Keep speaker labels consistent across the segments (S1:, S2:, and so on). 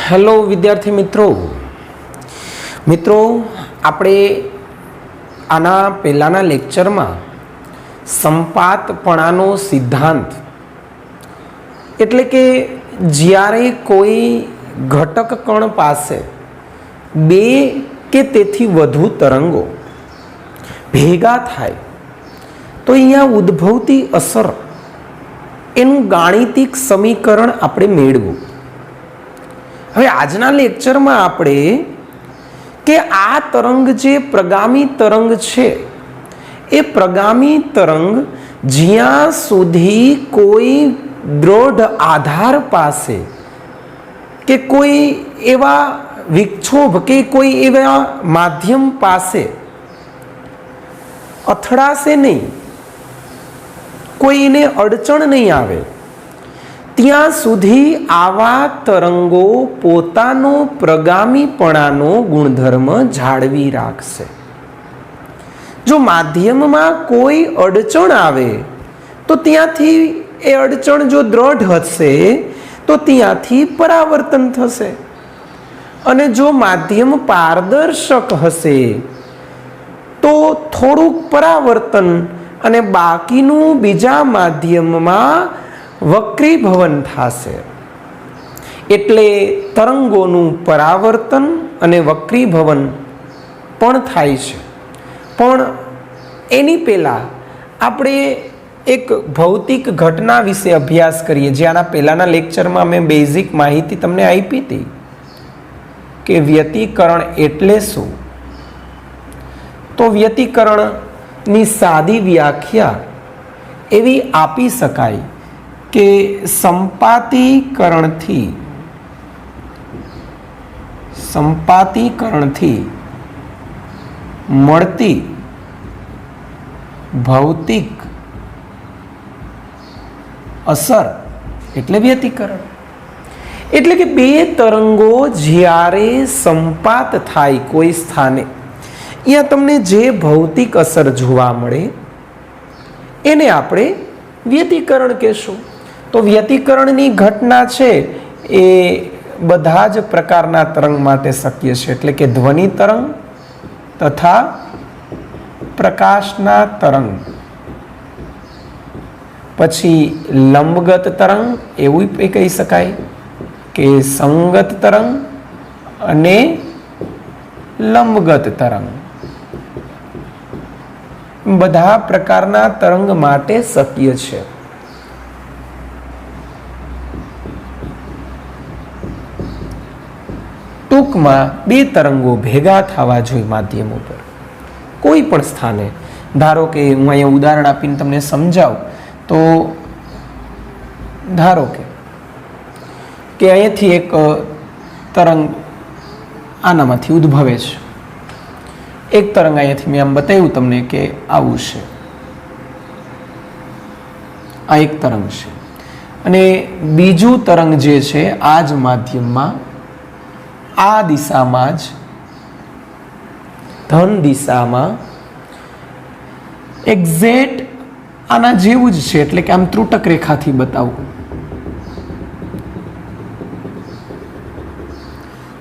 S1: Hello વિદ્યાર્થી મિત્રો આપણે આના પહેલાના લેક્ચરમાં સંપાતપણાનો સિદ્ધાંત એટલે કે જ્યારે કોઈ ઘટક કણ પાસે બે કે તેથી વધુ તરંગો ભેગા થાય તો અહીંયા ઉદ્ભવતી અસર એનું ગાણિતિક સમીકરણ આપણે મેળવું। હવે આજના લેક્ચરમાં આપણે કે આ તરંગ જે પ્રગામી તરંગ છે એ પ્રગામી તરંગ જ્યાં સુધી કોઈ દ્રઢ આધાર પાસે કે કોઈ એવા વિક્ષોભ કે કોઈ એવા માધ્યમ પાસે અથડાશે નહીં, કોઈ એને અડચણ નહીં આવે, ત્યાં સુધી આવા તરંગો પોતાનો પ્રગામીપણાનો ગુણધર્મ જાળવી રાખશે। જો માધ્યમમાં કોઈ અડચણ આવે તો ત્યાંથી એ અડચણ જો દ્રઢ હશે તો ત્યાંથી પરાવર્તન થશે, અને જો માધ્યમ પારદર્શક હશે તો થોડુંક પરાવર્તન અને બાકીનું બીજા માધ્યમમાં વક્રીભવન થશે। એટલે તરંગોનું પરાવર્તન અને વક્રીભવન પણ થાય છે। પણ એની પહેલાં આપણે એક ભૌતિક ઘટના વિશે અભ્યાસ કરીએ। જે આના પહેલાંના લેક્ચરમાં મેં બેઝિક માહિતી તમને આપી હતી કે વ્યતિકરણ એટલે શું। તો વ્યતિકરણની સાદી વ્યાખ્યા એવી આપી શકાય કે સંપાતીકરણથી મળતી ભૌતિક અસર એટલે વ્યતિકરણ। એટલે કે બે તરંગો જ્યારે સંપાત થાય કોઈ સ્થાને, અહીંયા તમને જે ભૌતિક અસર જોવા મળે એને આપણે વ્યતિકરણ કહેશું। તો વ્યતિકરણની ઘટના છે એ બધા જ પ્રકારના તરંગ માટે શક્ય છે। એટલે કે ધ્વનિ તરંગ તથા પ્રકાશના તરંગ, પછી લંબગત તરંગ એવું કહી શકાય કે સંગત તરંગ અને લંબગત તરંગ, બધા પ્રકારના તરંગ માટે શક્ય છે। ટૂંકમાં બે તરંગો ભેગા થવા જોઈએ માધ્યમ ઉપર કોઈ પણ સ્થાને। ધારો કે હું અહીંયા ઉદાહરણ આપીને તમને સમજાવું તો ધારો કે અહીંયાથી એક તરંગ આનામાંથી ઉદ્ભવે છે, એક તરંગ અહીંયાથી મેં આમ બતાવ્યું તમને કે આવું છે, આ એક તરંગ છે, અને બીજું તરંગ જે છે આ જ માધ્યમમાં આ દિશામાં જ ધન દિશામાં એક્ઝેક્ટ આના જેવું જ છે। એટલે કે આમ ત્રુટક રેખાથી બતાવું,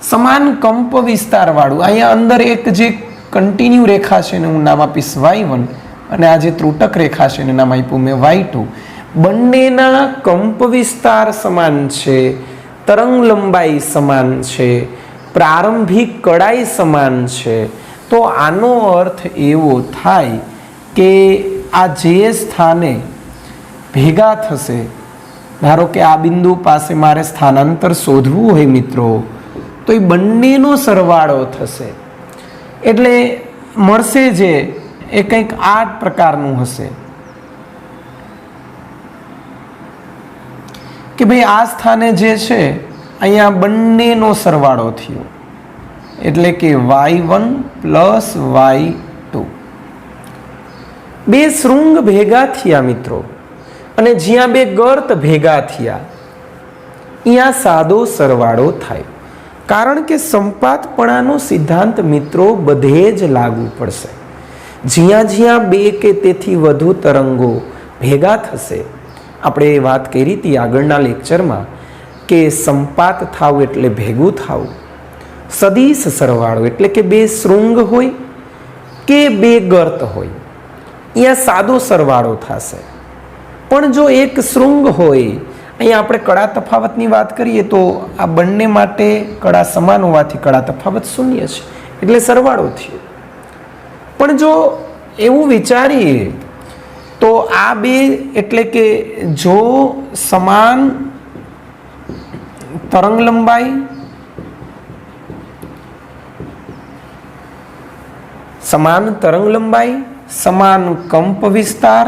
S1: સમાન કંપ વિસ્તાર વાળું, અહીંયા અંદર એક જે કન્ટિન્યુ રેખા છે ને હું નામ આપીશ y1, અને આ જે ત્રુટક રેખા છે એને નામ આપ્યું મેં y2। બંનેના કંપ વિસ્તાર સમાન છે, તરંગ લંબાઈ સમાન છે, પ્રારંભિક કડાઈ સમાન છે। તો આનો અર્થ એવો થાય કે આ જે સ્થાને ભેગા થશે, ધારો કે આ બિંદુ પાસે મારે સ્થાનાંતર શોધવું હોય મિત્રો, તો એ બંનેનો સરવાળો થશે, એટલે મળશે જે એ કંઈક આ પ્રકારનું હશે કે ભાઈ આ સ્થાને જે છે અહીંયા બંનેનો સરવાળો થયો, એટલે કે y1 પ્લસ y2, બે શૃંગ ભેગા થયા મિત્રો, અને જ્યાં બે ગર્ત ભેગા થયા અહીંયા સાદો સરવાળો થાય। કારણ કે સંપાતપણાનો સિદ્ધાંત મિત્રો બધે જ લાગુ પડશે। જ્યાં જ્યાં બે કે તેથી વધુ તરંગો ભેગા થશે, આપણે વાત કરી હતી આગળના લેક્ચરમાં કે સંપાત થાવ એટલે ભેગું થાવું, સદિશ સરવાળો એટલે કે બે શૃંગ હોય કે બે ગર્ત હોય, અહીંયા સાદો સરવાળો થશે. પણ જો એક શૃંગ હોય, અહીંયા આપણે કળા તફાવતની વાત કરીએ તો આ બંને માટે કળા સમાન હોવાથી કળા તફાવત શૂન્ય છે એટલે સરવાળો થયો. પણ જો એવું વિચારીએ તો આ બે એટલે કે જો સમાન તરંગ લંબાઈ, સમાન તરંગ લંબાઈ, સમાન કંપ વિસ્તાર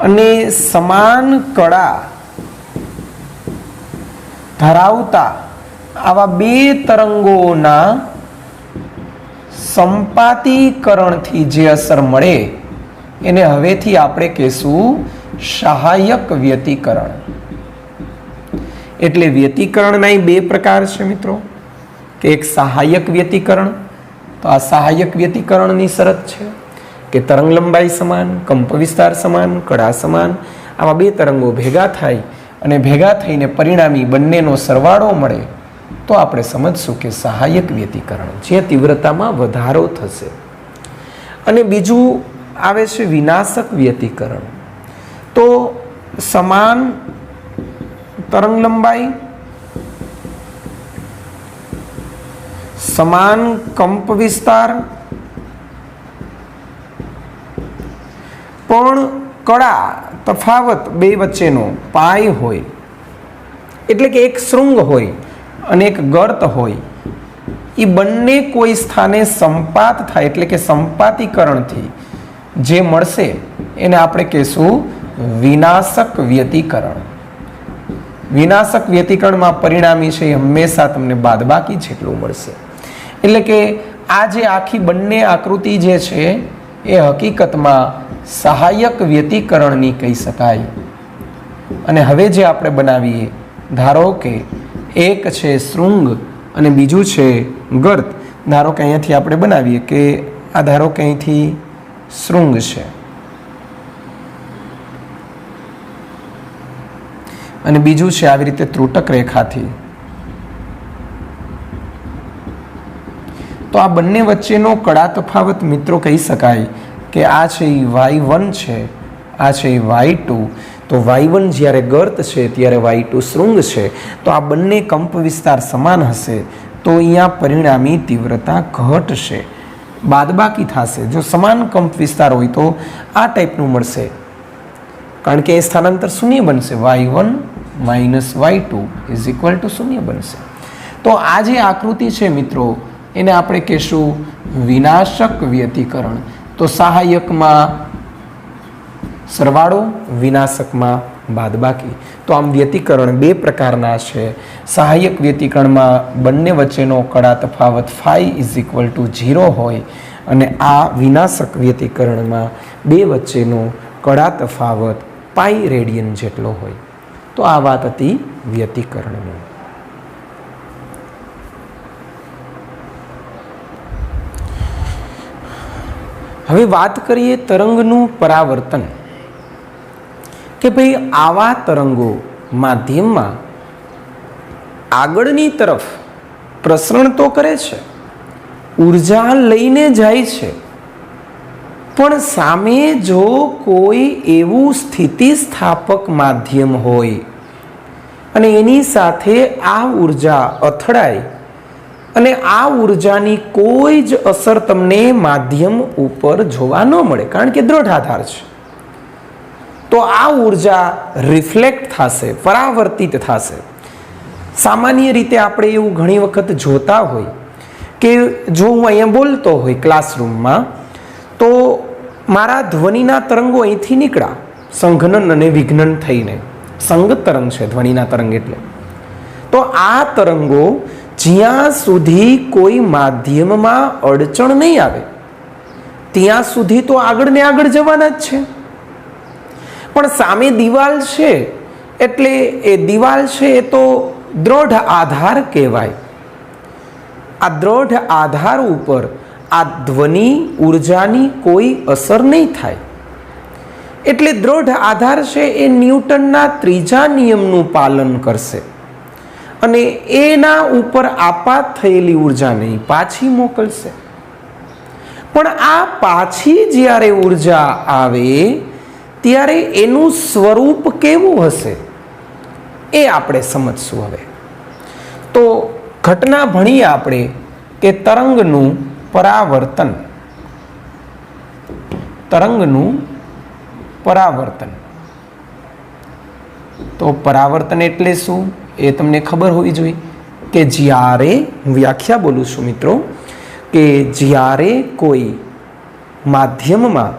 S1: અને સમાન કળા ધરાવતા આવા બે તરંગોના સંપાતીકરણથી જે અસર મળે એને હવેથી આપણે કહેશું સહાયક વ્યતિકરણ. એટલે વ્યતિકરણના બે પ્રકાર છે મિત્રો, કે એક સહાયક વ્યતિકરણ. તો આ સહાયક વ્યતિકરણની શરત છે કે તરંગ લંબાઈ સમાન, કંપ વિસ્તાર સમાન, કળા સમાન, આવા બે તરંગો ભેગા થાય અને ભેગા થઈને પરિણામી બંનેનો સરવાળો મળે તો આપણે સમજશું કે સહાયક વ્યતિકરણ, જે તીવ્રતામાં વધારો થશે. અને બીજું આવે છે વિનાશક વ્યતિકરણ. તો સમાન તરંગ લંબાઈ, સમાન કંપ વિસ્તાર પણ કળા તફાવત બે વચ્ચેનો પાય હોય, એટલે કે એક શૃંગ હોય અને એક ગર્ત હોય, એ બંને કોઈ સ્થાને સંપાત થાય એટલે કે સંપાતીકરણથી જે મળશે એને આપણે કહેશું વિનાશક વ્યતિકરણ. વિનાશક વ્યતિકરણમાં પરિણામી છે એ હંમેશા તમને બાદબાકી જેટલું મળશે. એટલે કે આ જે આખી બંને આકૃતિ જે છે એ હકીકતમાં સહાયક વ્યતિકરણની કહી શકાય. અને હવે જે આપણે બનાવીએ, ધારો કે એક છે શૃંગ અને બીજું છે ગર્ત. ધારો કે અહીંયાથી આપણે બનાવીએ કે આ ધારો કે અહીંથી શૃંગ છે અને બીજું છે આવી રીતે ત્રુટક રેખાથી. તો આ બંને વચ્ચેનો કળા તફાવત મિત્રો કહી શકાય કે આ છે એ y1 છે, આ છે એ y2. તો y1 જ્યારે ગર્ત છે ત્યારે y2 શૃંગ છે. તો આ બંને કંપ વિસ્તાર સમાન હશે તો અહીંયા પરિણામી તીવ્રતા ઘટશે, બાદબાકી થશે. જો સમાન કંપ વિસ્તાર હોય તો આ ટાઈપનું મળશે, કારણ કે એ સ્થાનાંતર શૂન્ય બનશે. y1 minus y2 is equal two શૂન્ય બનશે. તો આ જે આકૃતિ છે મિત્રો એને આપણે કહેશું વિનાશક વ્યતિકરણ. તો સહાયકમાં સરવાળો, વિનાશકમાં બાદબાકી. તો આમ વ્યતિકરણ બે પ્રકારના છે. સહાયક વ્યતિકરણમાં બંને વચ્ચેનો કળા તફાવત phi ઇઝ ઇક્વલ ટુ 0 હોય અને આ વિનાશક વ્યતિકરણમાં બે વચ્ચેનો કળા તફાવત પાઈ રેડિયન જેટલો હોય. તો આ વાત હતી વ્યતિકરણની. હવે વાત કરીએ તરંગનું પરાવર્તન, કે ભાઈ આવા તરંગો માધ્યમમાં આગળની તરફ પ્રસરણ તો કરે છે, ઉર્જા લઈને જાય છે, પણ સામે જો કોઈ એવું સ્થિતિસ્થાપક માધ્યમ હોય અને એની સાથે આ ઉર્જા અથડાય અને આ ઉર્જાની કોઈ જ અસર તમને માધ્યમ ઉપર જોવા ન મળે, કારણ કે દ્રઢ આધાર છે, તો આ ઉર્જા રિફ્લેક્ટ થશે, પરાવર્તિત થશે. સામાન્ય રીતે આપણે એવું ઘણી વખત જોતા હોય કે જો હું અહીંયા બોલતો હોય ક્લાસરૂમમાં તો મારા ધ્વનિના તરંગો અહીંથી નીકળ્યા સંઘનન અને વિઘ્નન થઈને. સંગત તરંગ છે ધ્વનિના તરંગ એટલે. તો આ તરંગો જ્યાં સુધી કોઈ માધ્યમમાં અડચણ નહીં આવે ત્યાં સુધી તો આગળ ને આગળ જવાના જ છે. પણ સામે દિવાલ છે એટલે એ દિવાલ છે એ તો દ્રઢ આધાર કહેવાય. આ દ્રઢ આધાર ઉપર આ ધ્વનિ ઉર્જાની કોઈ અસર નહીં થાય. એટલે દ્રઢ આધાર છે એ ન્યૂટનના ત્રીજા નિયમનું પાલન કરશે અને એના ઉપર આપાત થયેલી ઉર્જાને પાછી મોકલશે. પણ આ પાછી જ્યારે ઉર્જા આવે ત્યારે એનું સ્વરૂપ કેવું હશે એ આપણે સમજશું. હવે તો ઘટના ભણીએ આપણે કે તરંગનું પરાવર્તન. તો પરાવર્તન એટલે શું એ તમને ખબર હોવી જોઈએ કે જ્યારે, હું વ્યાખ્યા બોલું છું મિત્રો, કે જ્યારે કોઈ માધ્યમમાં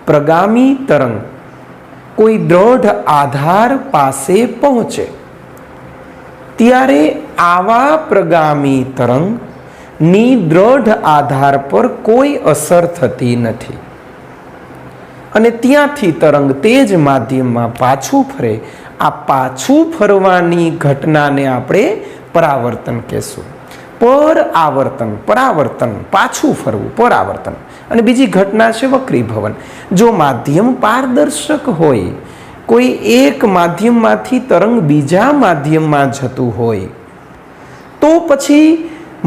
S1: પ્રગામી તરંગ કોઈ દ્રઢ આધાર પાસે પહોંચે ત્યારે આવા પ્રગામી તરંગની દ્રઢ આધાર પર કોઈ અસર થતી નથી અને ત્યાંથી તરંગ તે જ માધ્યમમાં પાછું ફરે. આ પાછું ફરવાની ઘટનાને આપણે પરાવર્તન કહેશું. પરાવર્તન પાછું ફરવું, પરાવર્તન. અને બીજી ઘટના છે વક્રીભવન. જો માધ્યમ પારદર્શક હોય, કોઈ એક માધ્યમમાંથી તરંગ બીજા માધ્યમમાં જતું હોય તો પછી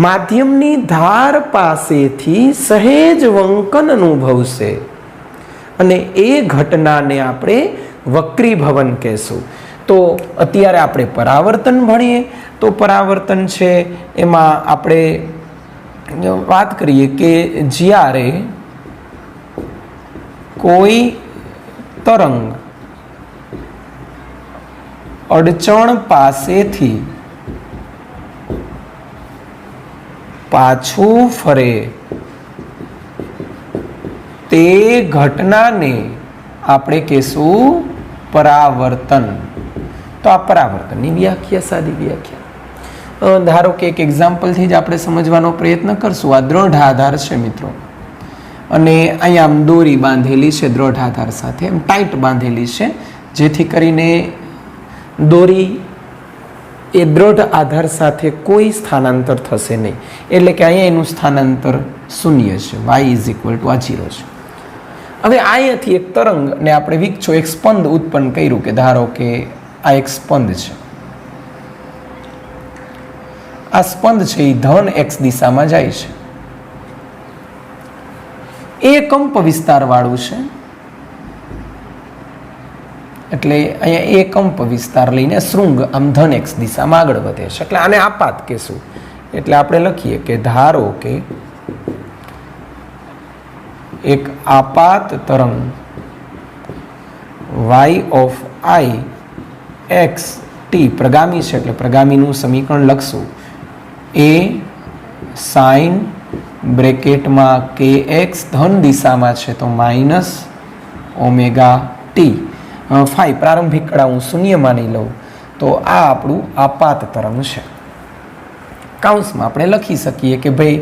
S1: માધ્યમની ધાર પાસેથી સહેજ વંકન અનુભવશે અને એ ઘટનાને આપણે વક્રીભવન કહેશું. તો અત્યારે આપણે પરાવર્તન ભણીએ તો પરાવર્તન છે એમાં આપણે વાત કરીએ કે જ્યારે કોઈ તરંગ અડચણ પાસેથી પાછું ફરે તે ઘટનાને આપણે કહેશું પરાવર્તન. તો આ પરાવર્તનની વ્યાખ્યા, સાદી વ્યાખ્યા. ધારો કે એક એક્ઝામ્પલથી જ આપણે સમજવાનો પ્રયત્ન કરશું. આ દ્રઢ આધાર છે મિત્રો અને અહીંયા આમ દોરી બાંધેલી છે દ્રઢ આધાર સાથે, એમ ટાઈટ બાંધેલી છે જેથી કરીને દોરી એ દ્રઢ આધાર સાથે કોઈ સ્થાનાંતર થશે નહીં. એટલે કે અહીંયા એનું સ્થાનાંતર શૂન્ય છે, y = આ 0 છે. હવે અહીંયાથી એક તરંગને આપણે વિકછો એક સ્પંદ ઉત્પન્ન કર્યું કે ધારો કે આ એક સ્પંદ છે. આ સ્પંદ છે એ ધન x દિશામાં જાય છે. એ કંપ વિસ્તાર વાળું છે એટલે અહીંયા એ કંપ વિસ્તાર લઈને શૃંગ આમ ધન x દિશામાં આગળ વધે છે. એટલે આને આપાત કહેશું. એટલે આપણે લખીએ કે ધારો કે એક આપાત તરંગ y x t પ્રગામી છે એટલે પ્રગામીનું સમીકરણ લખશું a sin બ્રેકેટમાં kx ધન દિશામાં છે તો -ωt ફાઈ પ્રારંભિક કળા હું શૂન્ય માની લઉં તો આ આપણું આપાત તરંગ છે. કાઉન્સમાં આપણે લખી શકીએ કે ભાઈ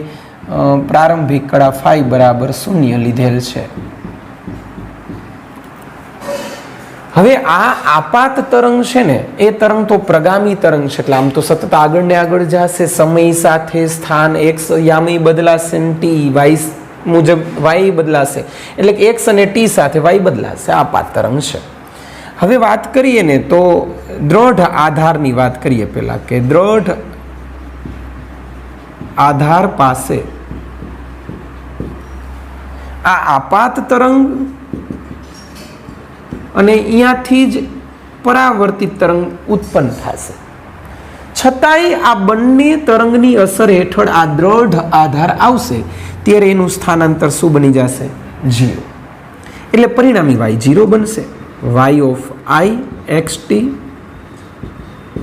S1: પ્રારંભિક કળા ફાઈ બરાબર 0 લીધેલ છે. હવે આ આપાત તરંગ છે ને એ તરંગ તો પ્રગામી તરંગ છે એટલે આમ તો સતત આગળ ને આગળ જશે. સમય સાથે સ્થાન x યામી બદલાશે, t y મુજબ y બદલાશે એટલે કે x અને t સાથે y બદલાશે. આપાત તરંગ છે. હવે વાત કરીએ ને તો દ્રઢ આધારની વાત કરીએ પહેલા કે દ્રઢ આધાર પાસે આ આપાત તરંગ અને અહીંયાથી જ પરાવર્તિત તરંગ ઉત્પન્ન થશે. છતાંય આ બંને તરંગની અસર હેઠળ આ દ્રઢ આધાર આવશે ત્યારે એનું સ્થાનાંતર શું બની જશે? 0. એટલે પરિણામી y 0 બનશે. y of I xt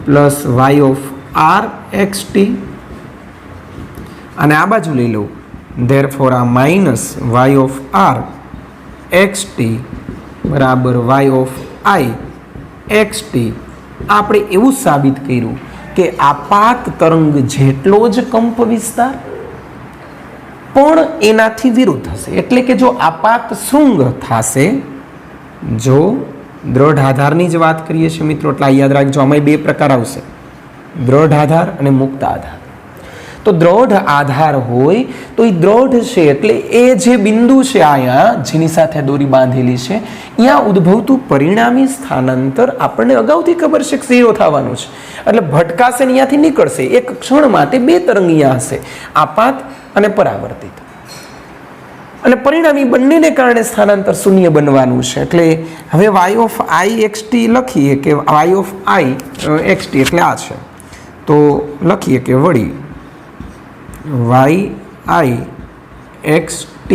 S1: plus y of r xt અને આ બાજુ લઈ લઉં therefore આ minus y of r xt બરાબર y of I xt. આપણે એવું સાબિત કર્યું કે આપાત તરંગ જેટલો જ કંપ વિસ્તાર પણ એનાથી વિરુદ્ધ હશે. એટલે કે જો આપાત શૃંગ થશે, જો દ્રઢ આધારની જ વાત કરીએ છીએ મિત્રો એટલે યાદ રાખજો આમાં બે પ્રકાર આવશે, દ્રઢ આધાર અને મુક્ત આધાર. તો દ્રઢ આધાર હોય તો એ દ્રઢ છે એટલે એ જે બિંદુ છે અહીંયા જેની સાથે દોરી બાંધેલી છે અહીંયા ઉદ્ભવતું પરિણામી સ્થાનાંતર આપણને અગાઉથી ખબર છે કે 0 થવાનું છે, એટલે ભટકાશે ને અહીંયાથી નીકળશે. એક ક્ષણ માટે બે તરંગ અહીંયા હશે, આપાત અને પરાવર્તિત, અને પરિણામી બંનેને કારણે સ્થાનાંતર શૂન્ય બનવાનું છે. એટલે હવે y ઓફ i xt લખીએ કે y ઓફ i xt એટલે આ છે, તો લખીએ કે વળી y i xt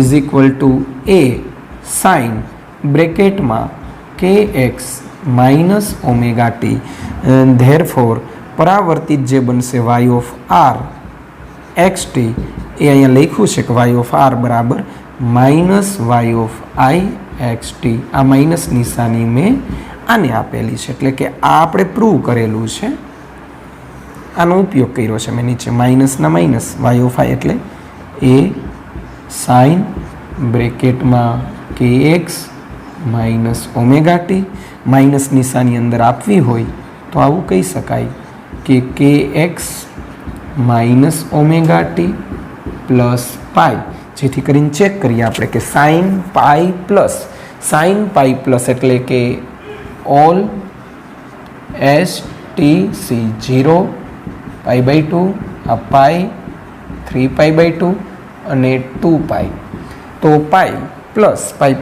S1: is equal to a sine બ્રેકેટમાં kx minus omega t. Therefore પરાવર્તિત જે બનશે y ઓફ r xt એ અહીંયા લખ્યું છે કે y ઓફ r બરાબર minus y of i xt. આ માઇનસ નિશાની મેં આને આપેલી છે, એટલે કે આ આપણે પ્રૂવ કરેલું છે, આનો ઉપયોગ કર્યો છે મેં નીચે માઇનસના માઇનસ y ઓફ i એટલે a સાઇન બ્રેકેટમાં kx minus omega t. Minus નિશાની અંદર આપવી હોય તો આવું કહી શકાય કે kx minus omega T plus pi, જેથી કરીને ચેક કરીએ આપણે કે સાઇન પાઈ પ્લસ એટલે કે all S T C 0 pi by 2 આ પાઈ 3 પાઈ બાય 2 અને 2 પાઈ. તો પાઈ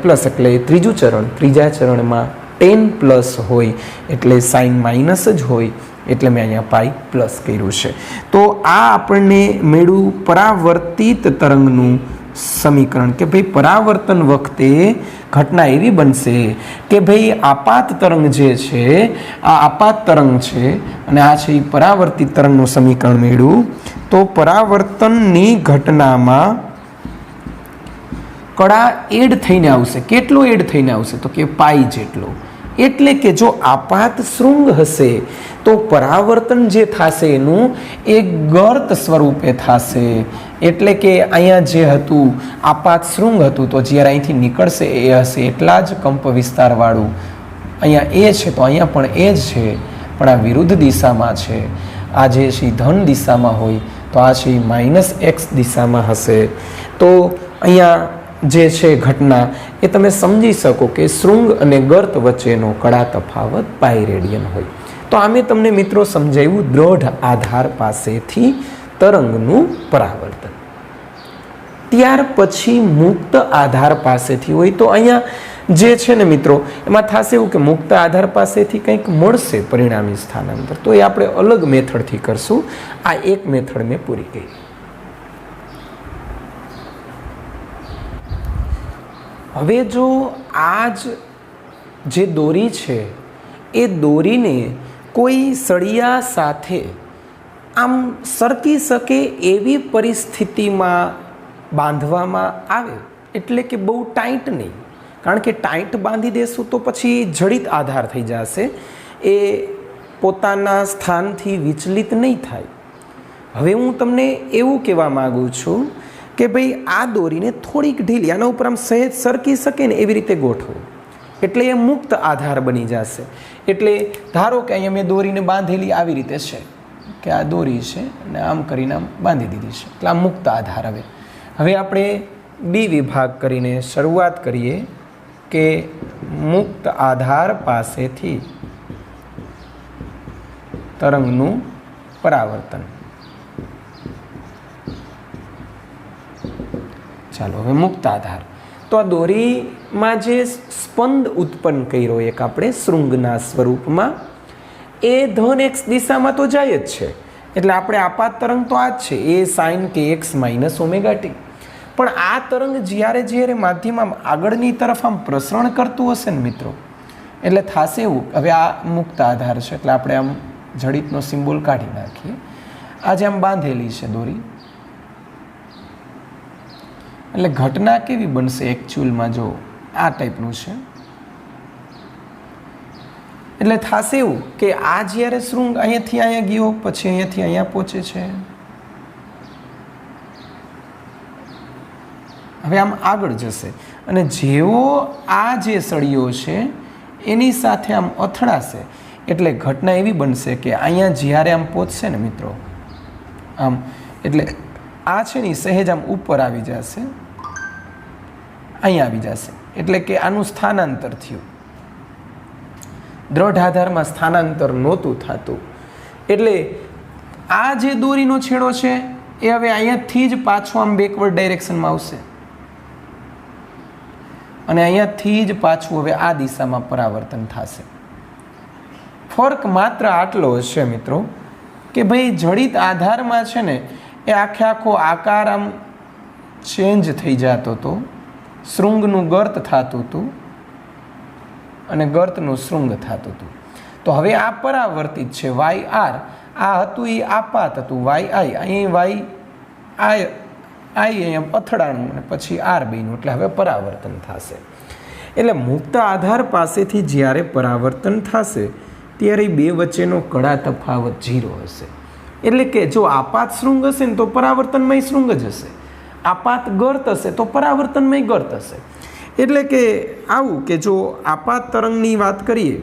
S1: પ્લસ એટલે ત્રીજું ચરણ, ત્રીજા ચરણમાં 10 પ્લસ હોય એટલે સાઇન માઇનસ જ હોય, એટલે મેં અહીંયા પાઈ પ્લસ કર્યું છે. તો આ આપણને મળ્યું પરાવર્તિત તરંગનું સમીકરણ કે ભાઈ પરાવર્તન વખતે ઘટના એવી બનશે કે ભાઈ આપાત તરંગ જે છે આ આપાત તરંગ છે અને આ છે એ પરાવર્તિત તરંગનું સમીકરણ મળ્યું. તો પરાવર્તનની ઘટનામાં કડા એડ થઈને આવશે. કેટલો એડ થઈને આવશે તો કે પાઈ જેટલો. એટલે કે જો આપાત શૃંગ હશે તો પરાવર્તન જે થશે એનું એક ગર્ત સ્વરૂપે થશે. એટલે કે અહીંયા જે હતું આપાત શૃંગ હતું તો જ્યારે અહીંથી નીકળશે એ હશે એટલા જ કંપ વિસ્તારવાળું. અહીંયા એ છે તો અહીંયા પણ એ જ છે, પણ આ વિરુદ્ધ દિશામાં છે. આ જે છે ધન દિશામાં હોય તો આ છે માઇનસ એક્સ દિશામાં હશે. તો અહીંયા જે છે ઘટના એ તમે સમજી શકો કે શૃંગ અને ગર્ત વચ્ચેનો કડા તફાવત પાઈ રેડિયન હોય. તો આમે તમને મિત્રો સમજાવ્યું દ્રઢ આધાર પાસેથી તરંગનું પરાવર્તન. ત્યાર પછી મુક્ત આધાર પાસેથી હોય તો અહીંયા જે છે ને મિત્રો એમાં થશે એવું કે મુક્ત આધાર પાસેથી કંઈક મળશે પરિણામી સ્થાનાંતર, તો એ આપણે અલગ મેથડથી કરશું. આ એક મેથડ મેં પૂરી કરી. હવે જો આ જે દોરી છે એ દોરીને કોઈ સળિયા સાથે આમ સરકી શકે એવી પરિસ્થિતિમાં બાંધવામાં આવે, એટલે કે બહુ ટાઈટ નહીં, કારણ કે ટાઈટ બાંધી દેશું તો પછી જડિત આધાર થઈ જશે, એ પોતાના સ્થાનથી વિચલિત નહીં થાય. હવે હું તમને એવું કહેવા માગું છું કે ભાઈ આ દોરીને થોડીક ઢીલી આના ઉપર આમ સહેજ સરકી શકે ને એવી રીતે ગોઠવો, એટલે એ મુક્ત આધાર બની જશે. એટલે ધારો કે અહીંયા મેં દોરીને બાંધેલી આવી રીતે છે કે આ દોરી છે અને આમ કરીને આમ બાંધી દીધી છે, એટલે આ મુક્ત આધાર. હવે આપણે બી વિભાગ કરીને શરૂઆત કરીએ કે મુક્ત આધાર પાસેથી તરંગનું પરાવર્તન. ચાલો હવે મુક્ત આધાર. તો આ દોરીમાં જે સ્પંદ ઉત્પન્ન કર્યો એક આપણે શૃંગના સ્વરૂપમાં, એ ધન એક્સ દિશામાં તો જાય જ છે, એટલે આપણે આપાત તરંગ તો આ જ છે એ સાઇન કે એક્સ માઇનસ ઓમેગા ટી. પણ આ તરંગ જ્યારે માધ્યમમાં આગળની તરફ આમ પ્રસરણ કરતું હશે ને મિત્રો, એટલે થશે એવું. હવે આ મુક્ત આધાર છે એટલે આપણે આમ જડિતનો સિમ્બોલ કાઢી નાખીએ. આજે આમ બાંધેલી છે દોરી, એટલે ઘટના કેવી બનશે એકચ્યુઅલમાં જો આ ટાઈપનું છે. એટલે થશે એવું કે આ જ્યારે શૃંગ અહીંયાથી અહીંયા ગયો પછી અહીંયાથી અહીંયા પહોંચે છે, હવે આમ આગળ જશે અને જેવો આ જે સળિયો છે એની સાથે આમ અથડાશે, એટલે ઘટના એવી બનશે કે અહીંયા જ્યારે આમ પહોંચશે ને મિત્રો, આમ, એટલે આ છે ને સહેજ આમ ઉપર આવી જશે, અહીં આવી જશે, એટલે કે આનું સ્થાનાંતર થયું. દ્રઢ આધારમાં સ્થાનાંતર નહોતું થતું, એટલે આ જે દોરીનો છેડો છે એ હવે અહીંયાથી જ પાછો આમ બેકવર્ડ ડાયરેક્શનમાં આવશે અને અહીંયાથી જ પાછું હવે આ દિશામાં પરાવર્તન થશે. ફરક માત્ર આટલો હશે મિત્રો કે ભાઈ જડિત આધારમાં છે ને એ આખે આખો આકાર આમ ચેન્જ થઈ જતો હતો, શૃંગનું ગર્ત થતું હતું અને ગર્તનું શૃંગ થતું હતું. તો હવે આ પરાવર્તિત છે વાય આર, આ હતું એ આપાત હતું વાય આઈ, અહીં વાય આઈ અહીંયા અથડાણું અને પછી આર બન્યું, એટલે હવે પરાવર્તન થશે. એટલે મુક્ત આધાર પાસેથી જ્યારે પરાવર્તન થશે ત્યારે બે વચ્ચેનો કડા તફાવત 0 હશે. એટલે કે જો આપાત શૃંગ હશે ને તો પરાવર્તનમય શૃંગ જ હશે, આપાત ગર્ત હશે તો પરાવર્તનમય ગર્ત હશે. એટલે કે આવું કે જો આપાત તરંગની વાત કરીએ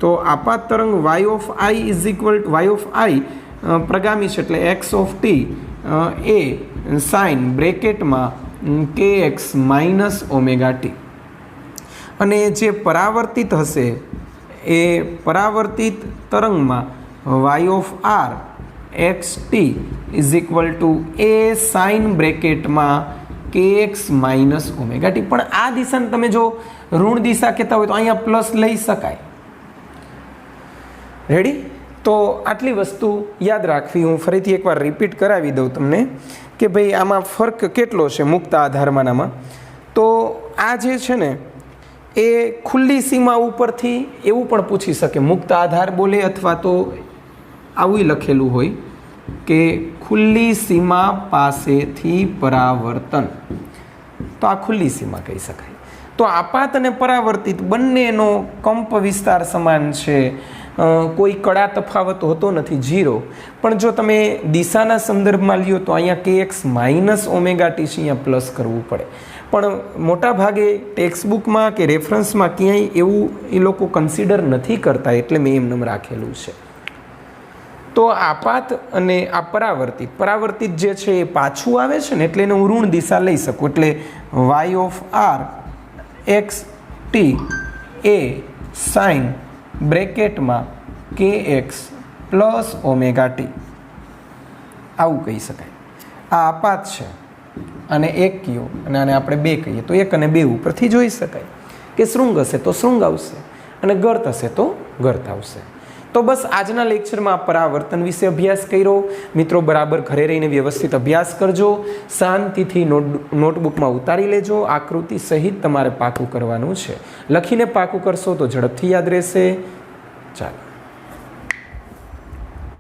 S1: તો આપાત તરંગ y of i is equal to y of i પ્રગામી છે, એટલે x of t a sine બ્રેકેટમાં kx માઇનસ ઓમેગા t, અને જે પરાવર્તિત હશે એ પરાવર્તિત તરંગમાં y of r x t is equal to a sine બ્રેકેટમાં kx માઇનસ ઓમેગા ટી. પણ આ દિશાને તમે જો ઋણ દિશા કહેતા હોય તો અહીંયા પ્લસ લઈ શકાય. રેડી? તો આટલી વસ્તુ યાદ રાખવી. હું ફરીથી એકવાર રિપીટ કરાવી દઉં તમને કે ભાઈ આમાં ફરક કેટલો છે મુક્ત આધારમાંનામાં. તો આ જે છે ને એ ખુલ્લી સીમા ઉપરથી એવું પણ પૂછી શકે, મુક્ત આધાર બોલે અથવા તો આવું લખેલું હોય કે ખુલ્લી સીમા પાસેથી પરાવર્તન, તો આ ખુલ્લી સીમા કહી શકાય. તો આપાત અને પરાવર્તિત બંનેનો કંપ વિસ્તાર સમાન છે, કોઈ કડા તફાવત હોતો નથી, 0. પણ જો તમે દિશાના સંદર્ભમાં લ્યો તો અહીંયા kx માઇનસ ઓમેગા ટી છે, અહીંયા પ્લસ કરવું પડે. પણ મોટા ભાગે ટેક્સ્ટબુકમાં કે રેફરન્સમાં ક્યાંય એવું એ લોકો કન્સિડર નથી કરતા, એટલે મેં એમને રાખેલું છે. તો આપાત અને આ પરાવર્તિત જે છે એ પાછું આવે છે ને, એટલે એને હું ઋણ દિશા લઈ શકું, એટલે y of r x t a sine બ્રેકેટમાં kx પ્લસ ઓમેગા ટી, આવું કહી શકાય. આ આપાત છે અને એક કયો અને આને આપણે 2 કહીએ તો 1 અને 2 ઉપરથી જોઈ શકાય કે શૃંગ હશે તો શૃંગ આવશે અને ગર્ત હશે તો ગર્ત આવશે. તો બસ આજના લેક્ચરમાં પરાવર્તન વિશે અભ્યાસ કર્યો. મિત્રો બરાબર ઘરે રહીને વ્યવસ્થિત અભ્યાસ કરજો, શાંતિથી નોટબુકમાં ઉતારી લેજો, આકૃતિ સહિત તમારે પાકું કરવાનું છે. લખીને પાકું કરશો તો ઝડપથી યાદ રહેશે. ચાલો.